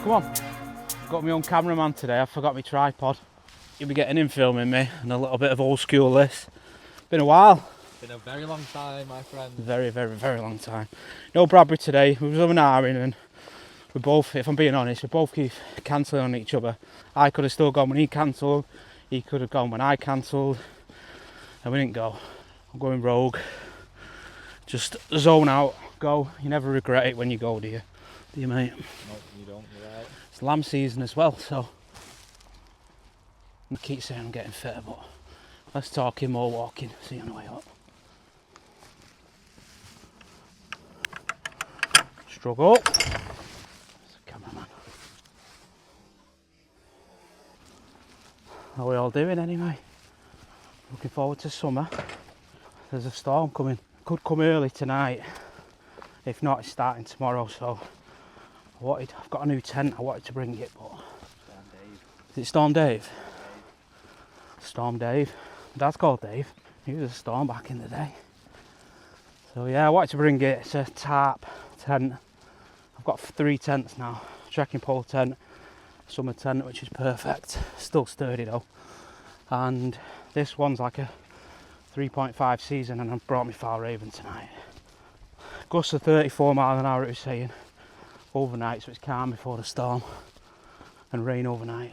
Come on. Got my own cameraman today. I forgot my tripod. You'll be getting him filming me and a little bit of old school this. Been a while. Been a very long time, my friend. Very, very, very long time. No Bradbury today. We was over an hour in and we both, if I'm being honest, we both keep cancelling on each other. I could have still gone when he cancelled. He could have gone when I cancelled. And we didn't go. I'm going rogue. Just zone out. Go. You never regret it when you go, do you? Do you, mate? No, you don't. You're right. It's lamb season as well, so I keep saying I'm getting fitter, but let's talk him more walking. See you on the way up. Struggle. There's a cameraman. How are we all doing anyway? Looking forward to summer. There's a storm coming. Could come early tonight. If not, it's starting tomorrow, so I've got a new tent, I wanted to bring it, but... Storm Dave. Is it Storm Dave? Storm Dave. Dad's called Dave. He was a storm back in the day. So yeah, I wanted to bring it. It's a tarp tent. I've got 3 tents now. Trekking pole tent, summer tent, which is perfect. Still sturdy though. And this one's like a 3.5 season, and I've brought me Fjallraven tonight. Gusts of 34 miles an hour, it was saying, overnight, so it's calm before the storm, and rain overnight.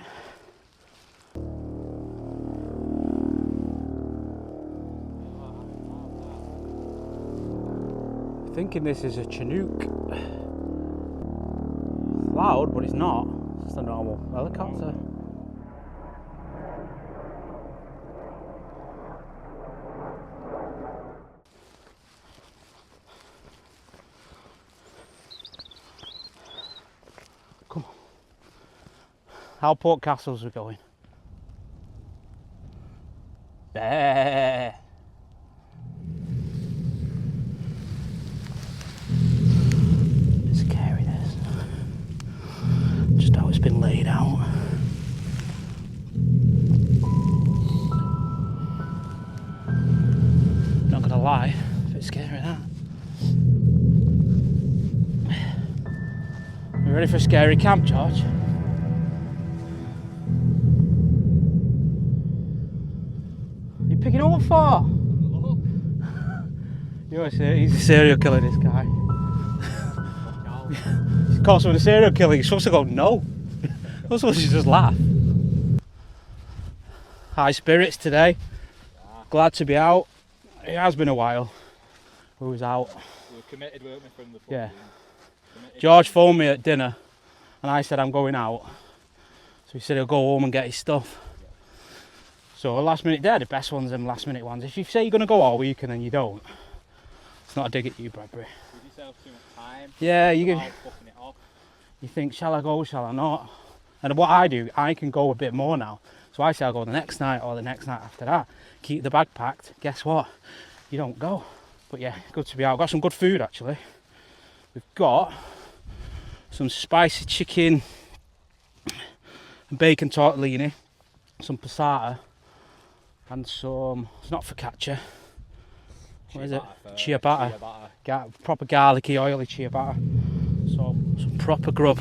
I'm thinking this is a Chinook. It's loud, but it's not. It's just a normal helicopter. Come on. How Port Castles are going? There. It's scary, this. Just how it's been laid out. Not gonna lie, it's a bit scary, that. You ready for a scary camp, George? You picking up for? He's a serial killer, this guy. He's caught someone a serial killer. You're supposed to go no. You're supposed to just laugh. High spirits today. Glad to be out. It has been a while. We was out. We were committed, weren't we, from the pub? Yeah. George phoned me at dinner and I said I'm going out. So he said he'll go home and get his stuff. Yeah. So last minute, they're the best ones, them last minute ones. If you say you're going to go all week and then you don't, it's not a dig at you, Bradbury. Give yourself too much time. Yeah, you it off. You think, shall I go, shall I not? And what I do, I can go a bit more now. So I say I'll go the next night or the next night after that. Keep the bag packed. Guess what? You don't go. But yeah, good to be out. Got some good food actually. We've got some spicy chicken and bacon tortellini, some passata, and some, it's not focaccia, what is it? Ciabatta. Proper garlicky, oily ciabatta. So, some proper grub.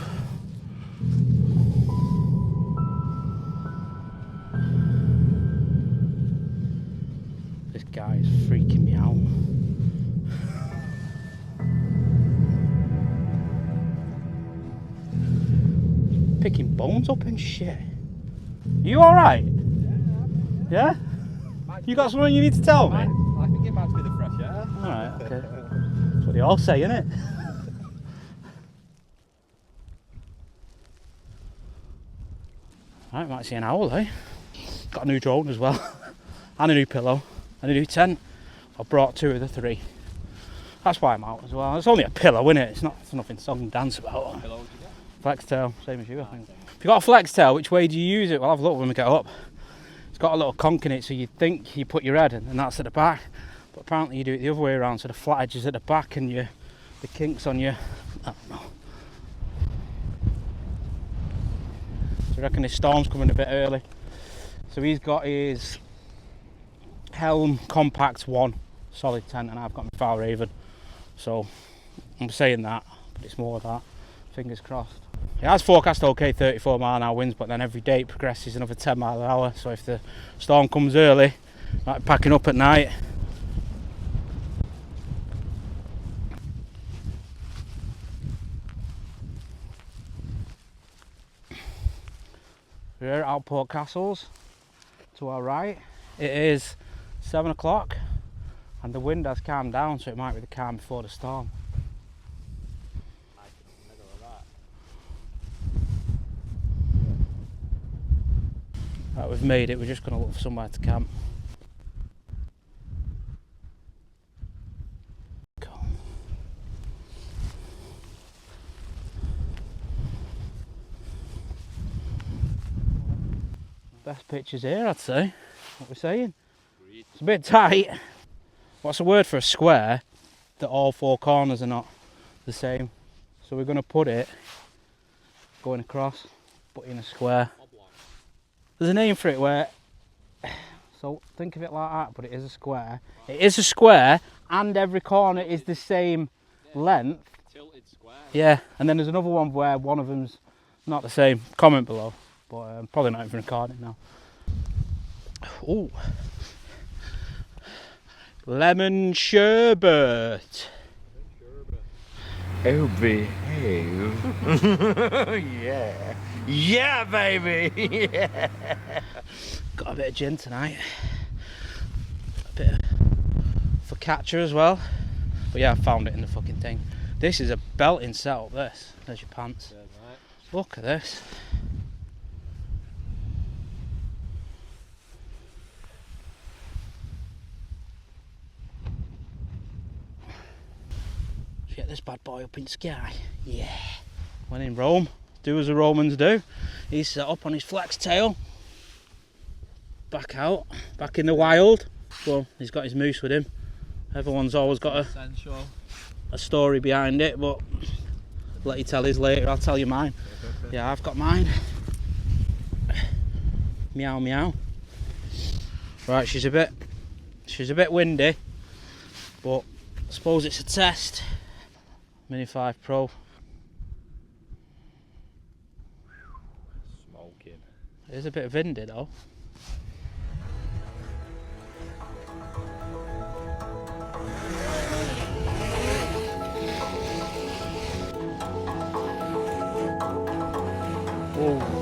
This guy is freaking me out. Picking bones up and shit. You alright? Yeah? You got something you need to tell me? I can get back to the fresh air. Alright, okay. That's what they all say, innit? Alright, might see an owl, eh? Got a new drone as well. And a new pillow. And a new tent. I brought 2 of the 3. That's why I'm out as well. It's only a pillow, innit? It's nothing song and dance about. What pillow did you get? Flex tail, same as you, I think. If you've got a flex tail, which way do you use it? We'll have a look when we get up. It's got a little conch in it, so you'd think you put your head in, and that's at the back. But apparently you do it the other way around, so the flat edge is at the back and the kinks on your... I don't know. So I reckon this storm's coming a bit early. So he's got his Helm Compact 1 solid tent, and I've got my Fjallraven. So I'm saying that, but it's more of that. Fingers crossed. It has forecast okay 34 mph winds, but then every day it progresses another 10 mph. So if the storm comes early, like packing up at night. We're here at Outport Castles. To our right, it is 7 o'clock, and the wind has calmed down, so it might be the calm before the storm. Right, we've made it. We're just going to look for somewhere to camp. Cool. Best pictures here, I'd say. What we're saying? Agreed. It's a bit tight. What's the word for a square that all four corners are not the same? So we're going to put it going across, but in a square. There's a name for it where, so think of it like that, but it is a square. It is a square and every corner is the same length. Tilted square. Yeah, and then there's another one where one of them's not the same. Comment below, but probably not even recording now. Ooh. Lemon sherbet. Oh, behave. Yeah. Yeah, baby. Yeah. Got a bit of gin tonight. A bit of focaccia as well. But yeah, I found it in the fucking thing. This is a belting setup, this. There's your pants. Yeah, right. Look at this. Let's get this bad boy up in sky. Yeah. When in Rome, do as the Romans do. He's set up on his flex tail. Back out, back in the wild. Well, he's got his moose with him. Everyone's always got a story behind it, but I'll let you tell his later. I'll tell you mine. Yeah, I've got mine. Meow meow. Right, she's a bit windy, but I suppose it's a test. Mini 5 Pro. Smoking. It is a bit windy though. Whoa.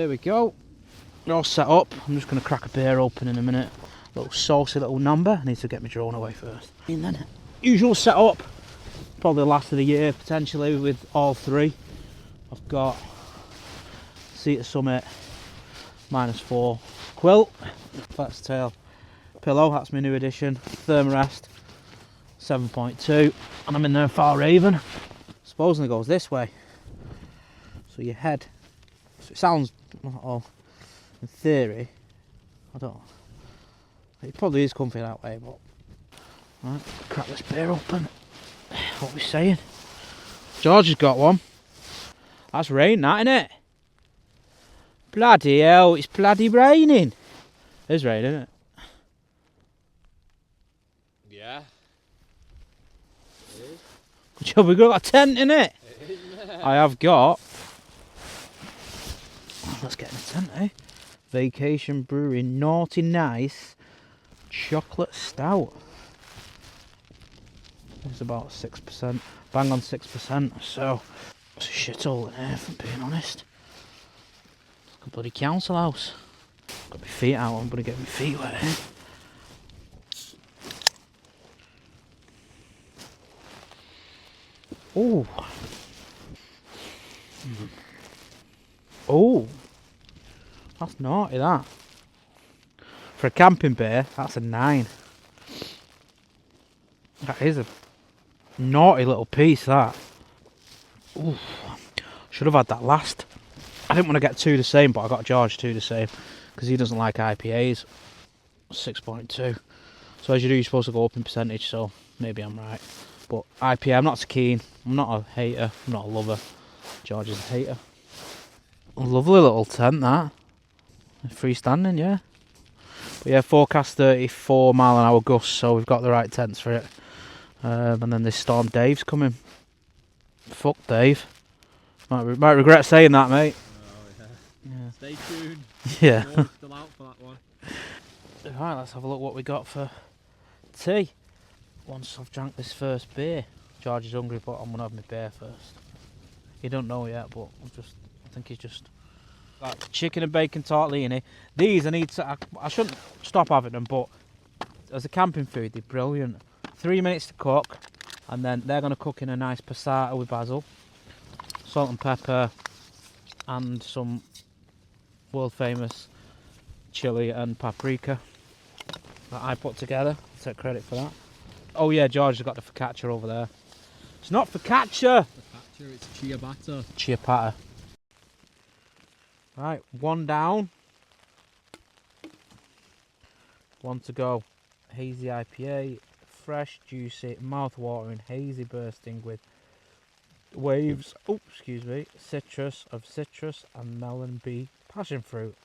There we go. We're all set up. I'm just going to crack a beer open in a minute. Little saucy little number. I need to get my drone away first. And then usual setup. Probably the last of the year potentially with all three. I've got Seater Summit -4 quilt, flex tail pillow. That's my new addition. Thermarest 7.2, and I'm in the Fjallraven. Supposedly goes this way. So your head. So it sounds not all. In theory, I don't. It probably is comfy that way, but right, crack this beer open. What are we saying? George has got one. That's rain, that, innit? Bloody hell, it's bloody raining. It's raining, isn't it? Yeah. It is. Good job, we've got a tent in it. I have got. Let's get in a tent, eh? Vacation Brewing Naughty Nice Chocolate Stout. It's about 6%, bang on 6%. So it's a shithole in here, if I'm being honest. It's like a bloody council house. Got my feet out. I'm gonna get my feet wet here. Oh. Oh. That's naughty, that. For a camping beer, that's a 9. That is a naughty little piece, that. Ooh. Should have had that last. I didn't want to get 2 the same, but I got George 2 the same because he doesn't like IPAs. 6.2. So as you do, you're supposed to go up in percentage, so maybe I'm right. But IPA, I'm not so keen. I'm not a hater. I'm not a lover. George is a hater. A lovely little tent, that. Freestanding, yeah. But yeah, forecast 34 mile/hour gusts, so we've got the right tents for it. And then this storm Dave's coming. Fuck Dave. Might regret saying that, mate. Oh yeah. Stay tuned. Yeah. Still out for that one. Right, let's have a look what we got for tea. Once I've drank this first beer. George is hungry, but I'm gonna have my beer first. He don't know yet, but I think he's just like chicken and bacon tortellini. These I shouldn't stop having them, but as a camping food, they're brilliant. 3 minutes to cook, and then they're gonna cook in a nice passata with basil, salt and pepper, and some world famous chili and paprika that I put together. I'll take credit for that. Oh yeah, George has got the focaccia over there. It's not focaccia! Focaccia, it's ciabatta. Ciabatta. Right, 1 down. 1 to go. Hazy IPA, fresh, juicy, mouth-watering, hazy bursting with waves, oh, excuse me, citrus and melon bee passion fruit.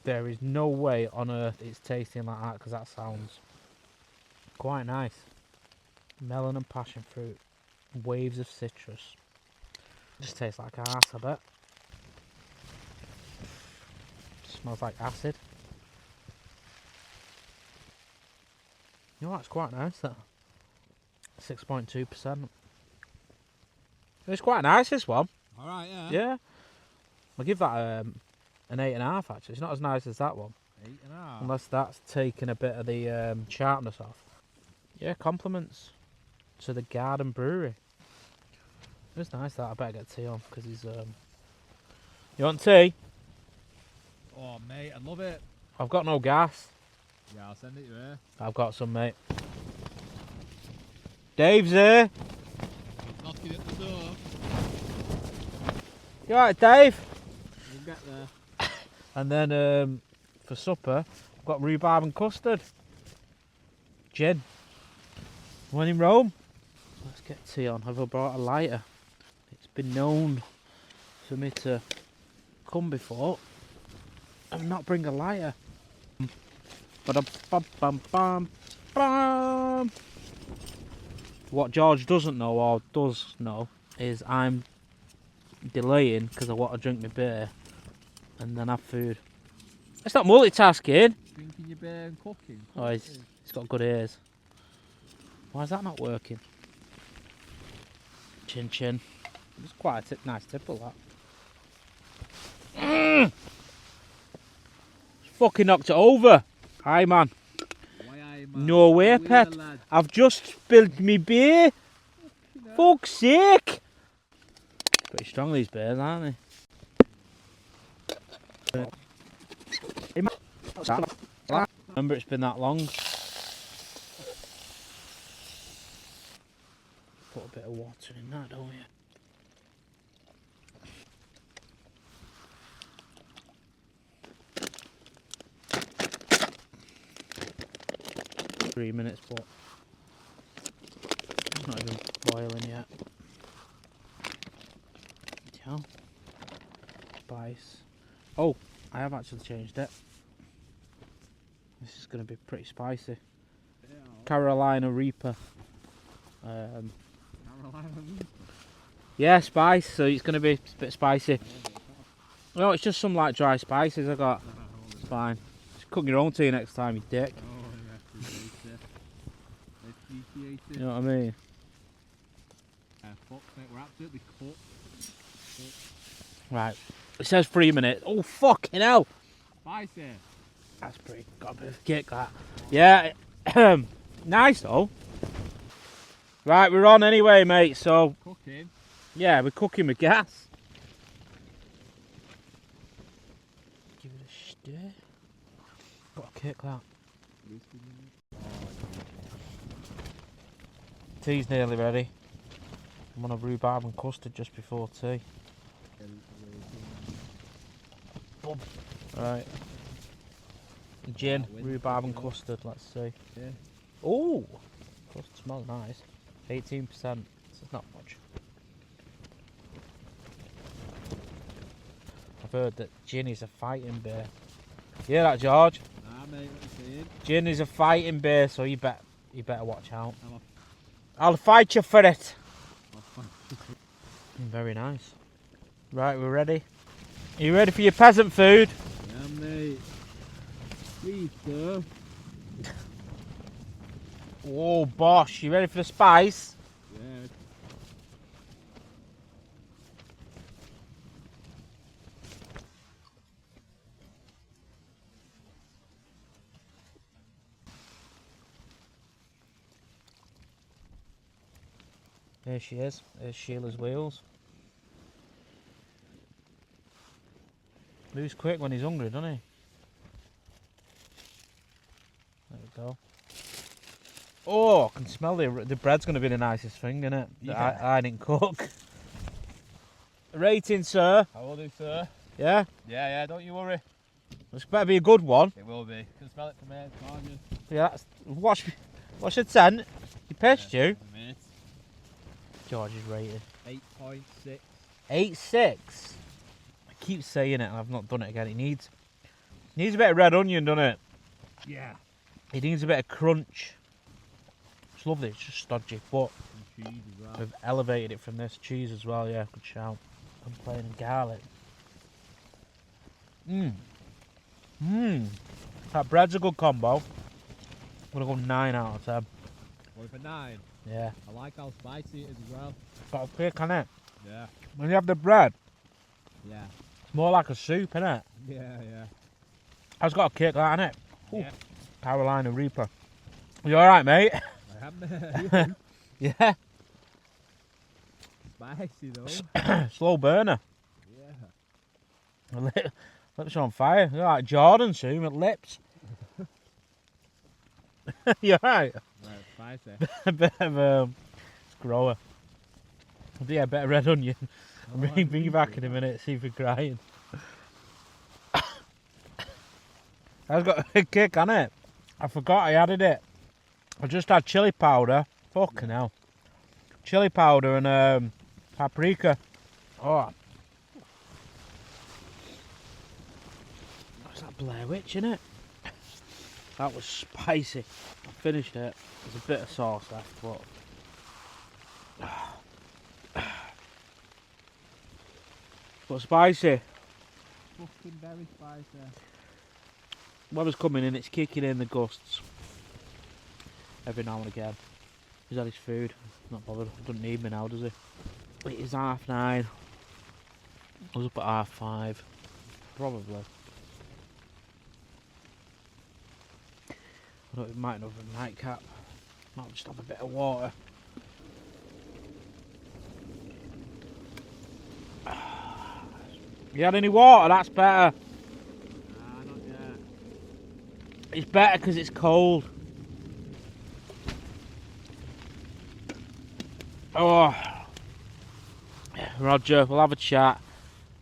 There is no way on earth it's tasting like that, because that sounds quite nice. Melon and passion fruit, waves of citrus. Just tastes like arse, I bet. Smells like acid. You know, that's quite nice, that. 6.2%. It's quite nice, this one. Alright, yeah. Yeah. I'll give that an 8.5, actually. It's not as nice as that one. 8.5. Unless that's taken a bit of the sharpness off. Yeah, compliments to the Garden Brewery. It's nice, that. I better get tea on, because he's... You want tea? Oh, mate, I love it. I've got no gas. Yeah, I'll send it to her. I've got some, mate. Dave's here. Knocking at the door. You alright, Dave? We'll get there. And then for supper, I've got rhubarb and custard. Gin. When in Rome. Let's get tea on. Have I brought a lighter? It's been known for me to come before and not bring a lighter. What George doesn't know, or does know, is I'm delaying because I want to drink my beer and then have food. It's not multitasking. Drinking your beer and cooking. Oh, he's got good ears. Why is that not working? Chin chin. It's quite a nice tipple, that. fucking knocked it over. Aye, man. Why aye, man? No way, Wheeler, pet. lad. I've just spilled me beer. Fuck's sake. Pretty strong, these bears, aren't they? Remember, it's been that long. Put a bit of water in that, don't you? 3 minutes, but it's not even boiling yet. Yeah. Spice. Oh, I have actually changed it. This is going to be pretty spicy. Carolina Reaper. Carolina Reaper. Yeah, spice, so it's going to be a bit spicy. No, it's just some like dry spices I got. It's fine. Just cook your own tea next time, you dick. You know what I mean? Fuck, mate, we're absolutely cooked. Right. It says 3 minutes. Oh, fucking hell. Spicy. That's pretty. Got a bit of kick, that. Yeah. Nice, though. Right, we're on anyway, mate. So, Cooking. yeah, we're cooking with gas. Give it a stir. Got a kick, that. Tea's nearly ready. I'm on a rhubarb and custard just before tea. Right. Gin, rhubarb and custard, let's see. Yeah. Oh! Custard smells nice. 18%. This is not much. I've heard that gin is a fighting beer. Hear that, George? Nah, mate, what you saying? Gin is a fighting beer, so you better watch out. I'll fight you for it. Very nice. Right, we're ready. Are you ready for your peasant food? Yeah, mate. Please, sir. Oh, bosh. You ready for the spice? Yeah. There she is. There's Sheila's wheels. Moves quick when he's hungry, doesn't he? There we go. Oh, I can smell the bread's going to be the nicest thing, isn't it? Yeah. I didn't cook. Rating, sir. I will do, sir. Yeah? Yeah, don't you worry. This better be a good one. It will be. You can smell it from here, can't you? Yeah, watch the tent. You pissed you. A minute. George is rated 8.6. 8.6. I keep saying it and I've not done it again. It needs a bit of red onion, doesn't it? Yeah. It needs a bit of crunch. It's lovely, it's just stodgy, but And cheese as well. we've elevated it from this. Cheese as well, yeah, good shout. I'm playing garlic. That bread's a good combo. I'm gonna go 9 out of 10. Going for 9. Yeah. I like how spicy it is as well. Got a kick on it. Yeah. When you have the bread, Yeah. it's more like a soup, innit? Yeah. It's got a kick, that, innit? Yeah. Carolina Reaper. You alright, mate? I have, mate. Yeah. Spicy though. Slow burner. Yeah. Lips are on fire. You're like Jordan soon with lips. You're right. Right, spicy. A bit of grower. But yeah, a bit of red onion. Bring you back in a minute, see if you're crying. I've got a kick on it. I forgot I added it. I just had chili powder. Fucking hell. Chili powder and paprika. Oh. What's that Blair Witch, innit? That was spicy. I finished it. There's a bit of sauce left, but spicy. Fucking very spicy. Weather's coming in, it's kicking in the gusts. Every now and again. He's had his food. Not bothered. Doesn't need me now, does he? It is 9:30. I was up at 5:30. Probably. I thought it might not have a nightcap. Might just have a bit of water. You had any water? That's better. Nah, not yet. It's better because it's cold. Oh, Roger, we'll have a chat,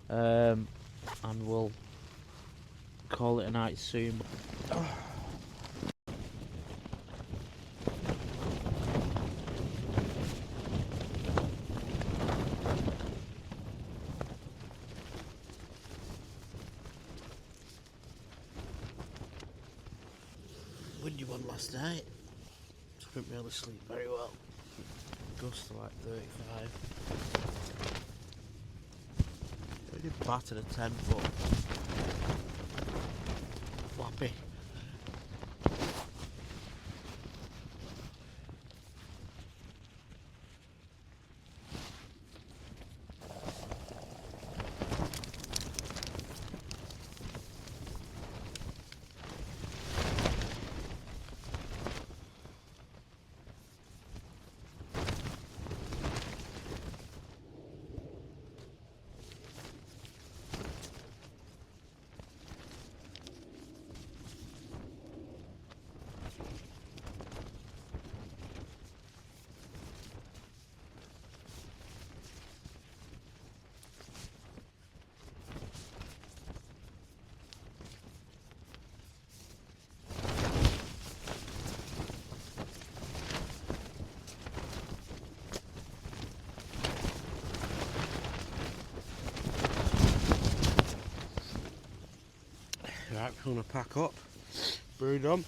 and we'll call it a night soon. Windy one last night. Couldn't really sleep very well. Gusts to like 35. We did batter a 10-foot. Flappy. Right, we're going to pack up, brood on.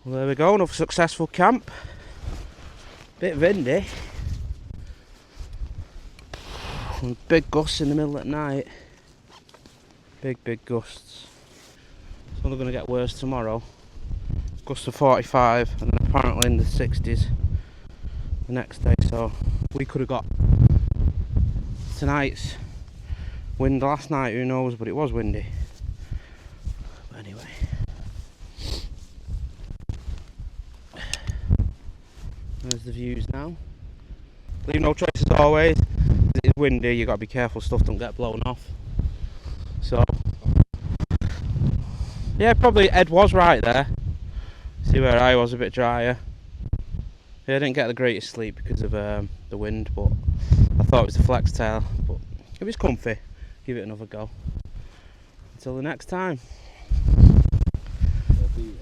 Well, there we go, another successful camp. Bit windy. And big gusts in the middle at night. Big gusts. It's only going to get worse tomorrow. Gusts of 45 and then apparently in the 60s the next day, so we could have got tonight's wind last night, who knows, but it was windy. But anyway. There's the views now. Leave no trace as always. It's windy, you got to be careful stuff don't get blown off. So yeah, probably Ed was right there. See where I was a bit drier. Yeah, I didn't get the greatest sleep because of the wind, but I thought it was the flex tail, but it was comfy. Give it another go. Until the next time. It'll be